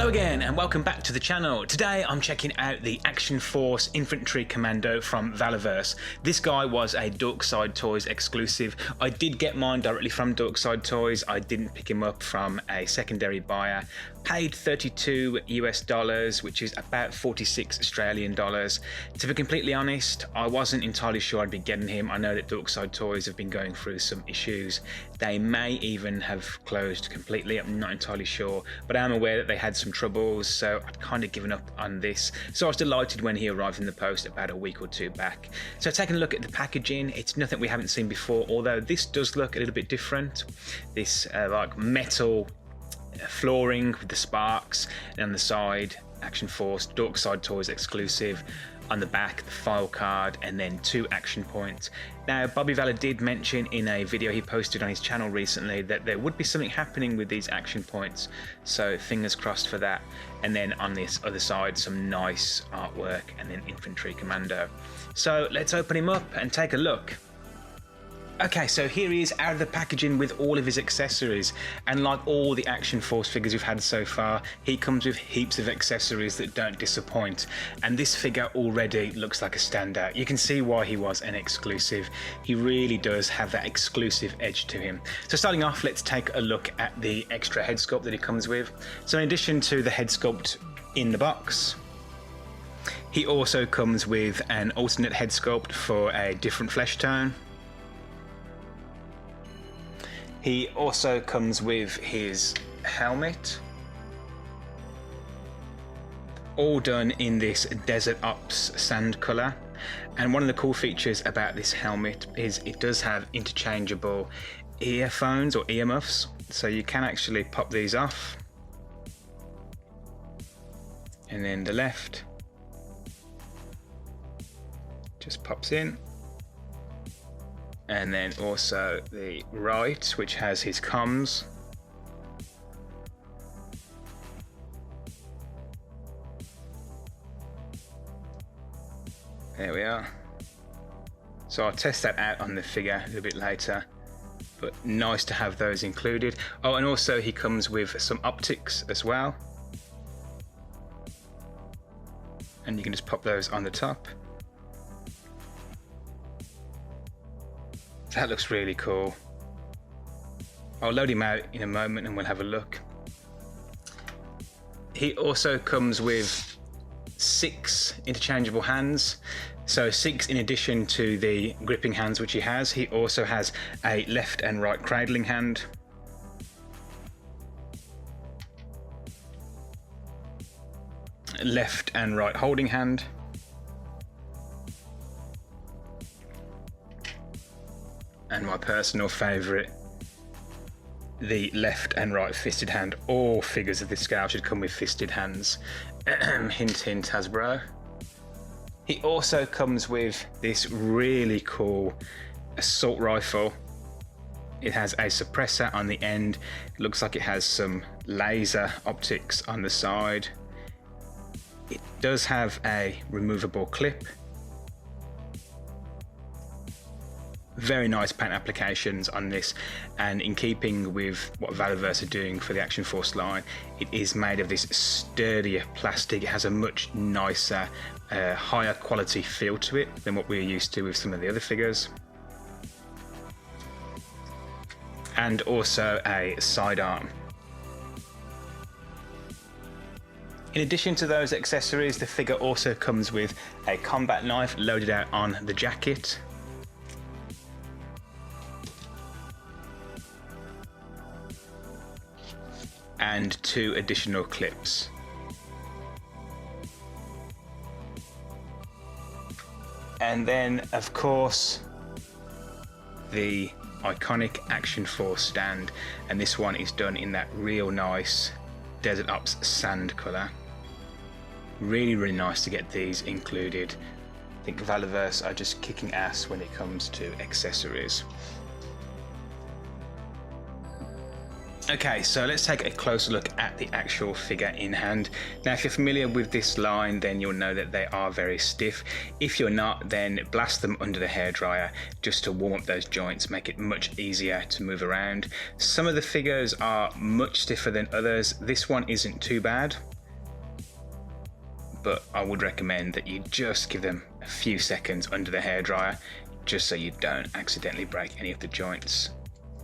Hello again and welcome back to the channel. Today I'm checking out the Action Force Infantry Commando from Valiverse. This guy was a Dorkside Toys exclusive. I did get mine directly from Dorkside Toys. I didn't pick him up from a secondary buyer. Paid $32 US, which is about 46 Australian dollars. To be completely honest, I wasn't entirely sure I'd be getting him. I know that Dorkside Toys have been going through some issues. They may even have closed completely, I'm not entirely sure, but I am aware that they had some troubles, so I'd kind of given up on this. So I was delighted when he arrived in the post about a week or two back. So taking a look at the packaging, it's nothing we haven't seen before, although this does look a little bit different. This like metal flooring with the sparks, and on the side Action Force Dorkside Toys exclusive. On the back, the file card, and then 2 action points. Now, Bobby Valor did mention in a video he posted on his channel recently that there would be something happening with these action points, so fingers crossed for that. And then on this other side, some nice artwork, and then Infantry Commando. So let's open him up and take a look. Okay, so here he is out of the packaging with all of his accessories, and like all the Action Force figures we've had so far, he comes with heaps of accessories that don't disappoint, and this figure already looks like a standout. You can see why he was an exclusive. He really does have that exclusive edge to him. So starting off, let's take a look at the extra head sculpt that he comes with. So in addition to the head sculpt in the box, he also comes with an alternate head sculpt for a different flesh tone. He also comes with his helmet, all done in this Desert Ops sand colour. And one of the cool features about this helmet is it does have interchangeable earphones or earmuffs, so you can actually pop these off, and then the left just pops in. And then also the right, which has his comms. There we are. So I'll test that out on the figure a little bit later, but nice to have those included. Oh, and also he comes with some optics as well. And you can just pop those on the top. That looks really cool. I'll load him out in a moment and we'll have a look. He also comes with 6 interchangeable hands. So 6 in addition to the gripping hands which he has. He also has a left and right cradling hand. Left and right holding hand. And my personal favourite, the left and right fisted hand. All figures of this scale should come with fisted hands. Hint, hint, Hasbro. He also comes with this really cool assault rifle. It has a suppressor on the end. It looks like it has some laser optics on the side. It does have a removable clip. Very nice paint applications on this, and in keeping with what Valiverse are doing for the Action Force line, it is made of this sturdier plastic. It has a much nicer, higher quality feel to it than what we're used to with some of the other figures. And also a sidearm. In addition to those accessories, the figure also comes with a combat knife loaded out on the jacket. And 2 additional clips. And then, of course, the iconic Action Force stand, and this one is done in that real nice Desert Ops sand colour. Really, really nice to get these included. I think Valiverse are just kicking ass when it comes to accessories. Okay, so let's take a closer look at the actual figure in hand. Now, if you're familiar with this line, then you'll know that they are very stiff. If you're not, then blast them under the hairdryer just to warm up those joints, make it much easier to move around. Some of the figures are much stiffer than others. This one isn't too bad. but I would recommend that you just give them a few seconds under the hairdryer, just so you don't accidentally break any of the joints.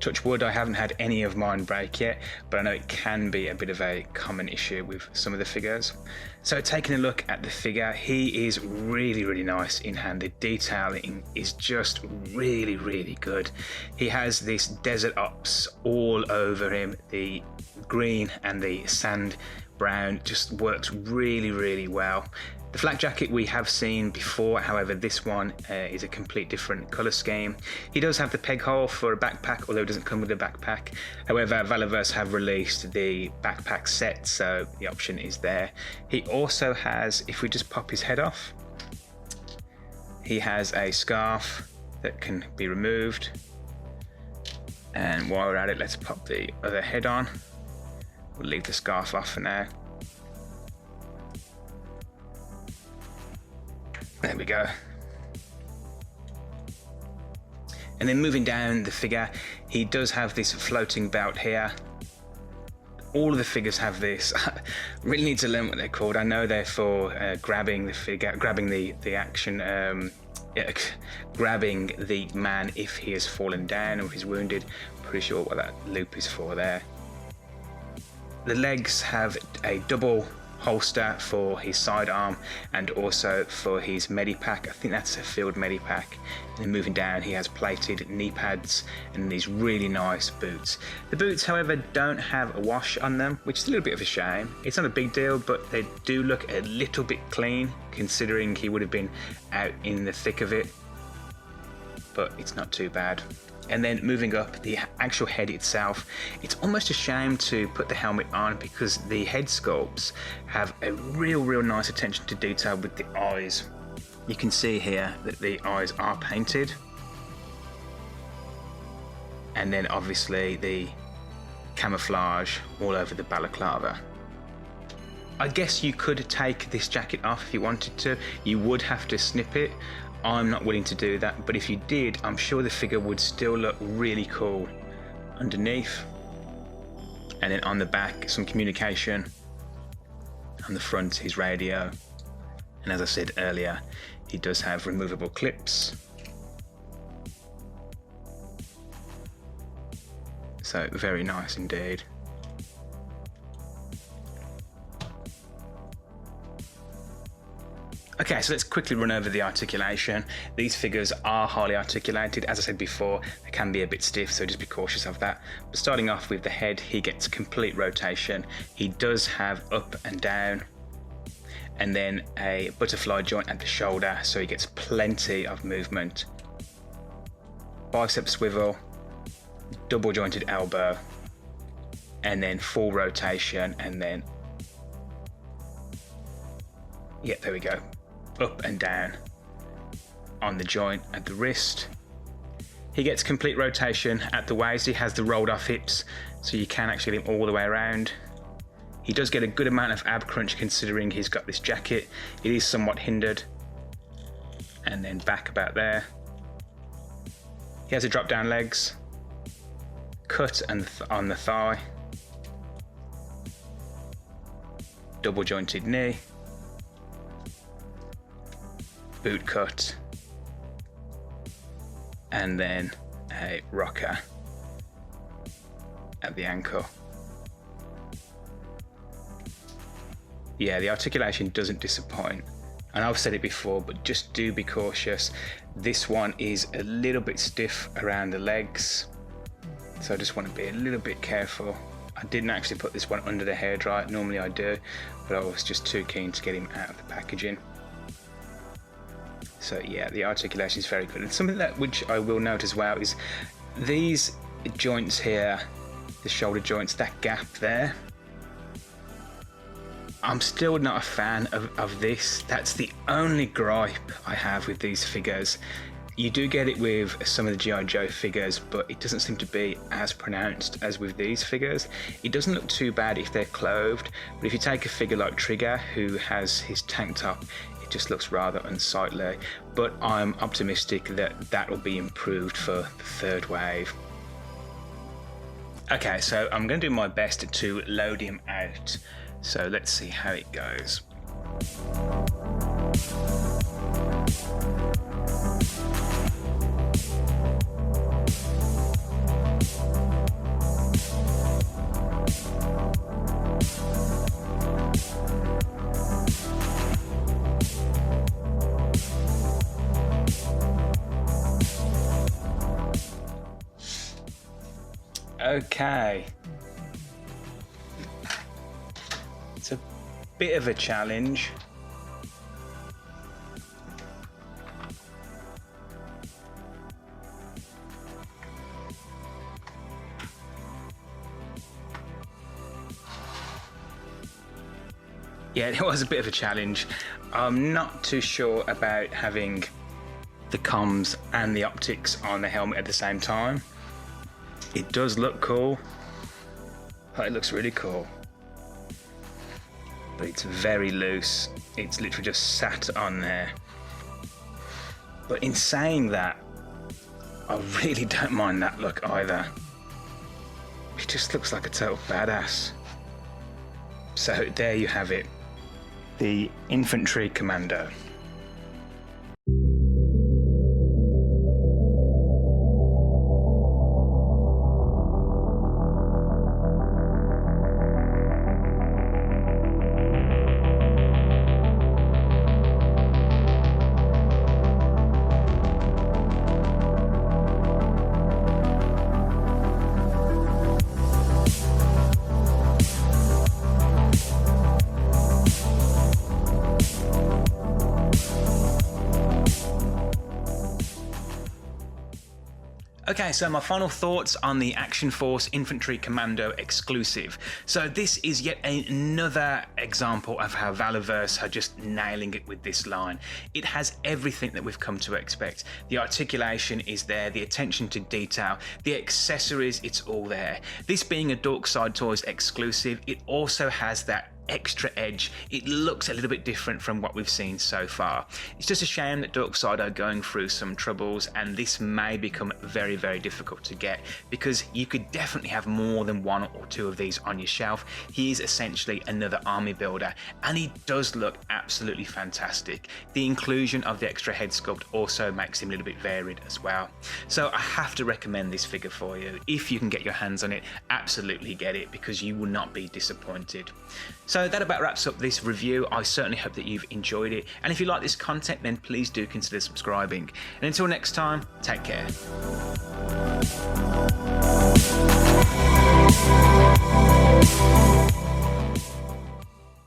Touch wood, I haven't had any of mine break yet, but I know it can be a bit of a common issue with some of the figures. So taking a look at the figure, he is really nice in hand. The detailing is just really good. He has this desert ops all over him. The green and the sand brown just works really well. The flak jacket we have seen before, however this one is a complete different colour scheme. He does have the peg hole for a backpack, although it doesn't come with a backpack. However, Valiverse have released the backpack set, so the option is there. He also has, if we just pop his head off, he has a scarf that can be removed. And while we're at it, let's pop the other head on. We'll leave the scarf off for now. There we go. And then moving down the figure, he does have this floating belt here. All of the figures have this. Really need to learn what they're called. I know they're for grabbing the figure, grabbing the action, grabbing the man if he has fallen down or he's wounded. Pretty sure what that loop is for there. The legs have a double holster for his sidearm and also for his medipack. I think that's a field medipack. And then moving down, he has plated knee pads and these really nice boots. The boots, however, don't have a wash on them, which is a little bit of a shame. It's not a big deal, but they do look a little bit clean considering he would have been out in the thick of it, but it's not too bad. And then moving up, the actual head itself, it's almost a shame to put the helmet on because the head sculpts have a real nice attention to detail with the eyes. You can see here that the eyes are painted. And then obviously the camouflage all over the balaclava. I guess you could take this jacket off if you wanted to. You would have to snip it. I'm not willing to do that, but if you did, I'm sure the figure would still look really cool underneath. And then on the back, some communication. On the front, his radio. And as I said earlier, he does have removable clips. So very nice indeed. Okay, so let's quickly run over the articulation. These figures are highly articulated. As I said before, they can be a bit stiff, so just be cautious of that. But starting off with the head, he gets complete rotation. He does have up and down, and then a butterfly joint at the shoulder, so he gets plenty of movement. Bicep swivel, double jointed elbow, and then full rotation, and then, yeah, there we go. Up and down on the joint at the wrist. He gets complete rotation at the waist. He has the rolled off hips, so you can actually get him all the way around. He does get a good amount of ab crunch considering he's got this jacket. It is somewhat hindered. And then back about there. He has a drop down legs, cut and on the thigh, double jointed knee, boot cut, and then a rocker at the ankle. Yeah, the articulation doesn't disappoint. And I've said it before, but just do be cautious. This one is a little bit stiff around the legs, so I just want to be a little bit careful. I didn't actually put this one under the hairdryer, normally I do, but I was just too keen to get him out of the packaging. So yeah, the articulation is very good. And something that which I will note as well is these joints here, the shoulder joints, that gap there, I'm still not a fan of this. That's the only gripe I have with these figures. You do get it with some of the G.I. Joe figures, but it doesn't seem to be as pronounced as with these figures. It doesn't look too bad if they're clothed, but if you take a figure like Trigger, who has his tank top, it just looks rather unsightly. But I'm optimistic that that will be improved for the third wave. Okay, so I'm going to do my best to load him out. So let's see how it goes. Okay, it's a bit of a challenge. Yeah, it was a bit of a challenge. I'm not too sure about having the comms and the optics on the helmet at the same time. It does look cool. It looks really cool. But it's very loose. It's literally just sat on there. But in saying that, I really don't mind that look either. It just looks like a total badass. So there you have it. The Infantry Commando. Okay, so my final thoughts on the Action Force Infantry Commando exclusive. So this is yet another example of how Valiverse are just nailing it with this line. It has everything that we've come to expect. The articulation is there, the attention to detail, the accessories, it's all there. This being a Dork Side Toys exclusive, it also has that extra edge. It looks a little bit different from what we've seen so far. It's just a shame that Dorkside are going through some troubles, and this may become very, very difficult to get, because you could definitely have more than one or two of these on your shelf. He is essentially another army builder, and he does look absolutely fantastic. The inclusion of the extra head sculpt also makes him a little bit varied as well. So I have to recommend this figure for you. If you can get your hands on it, absolutely get it, because you will not be disappointed. So that about wraps up this review. I certainly hope that you've enjoyed it, and if you like this content, then please do consider subscribing. And until next time, take care.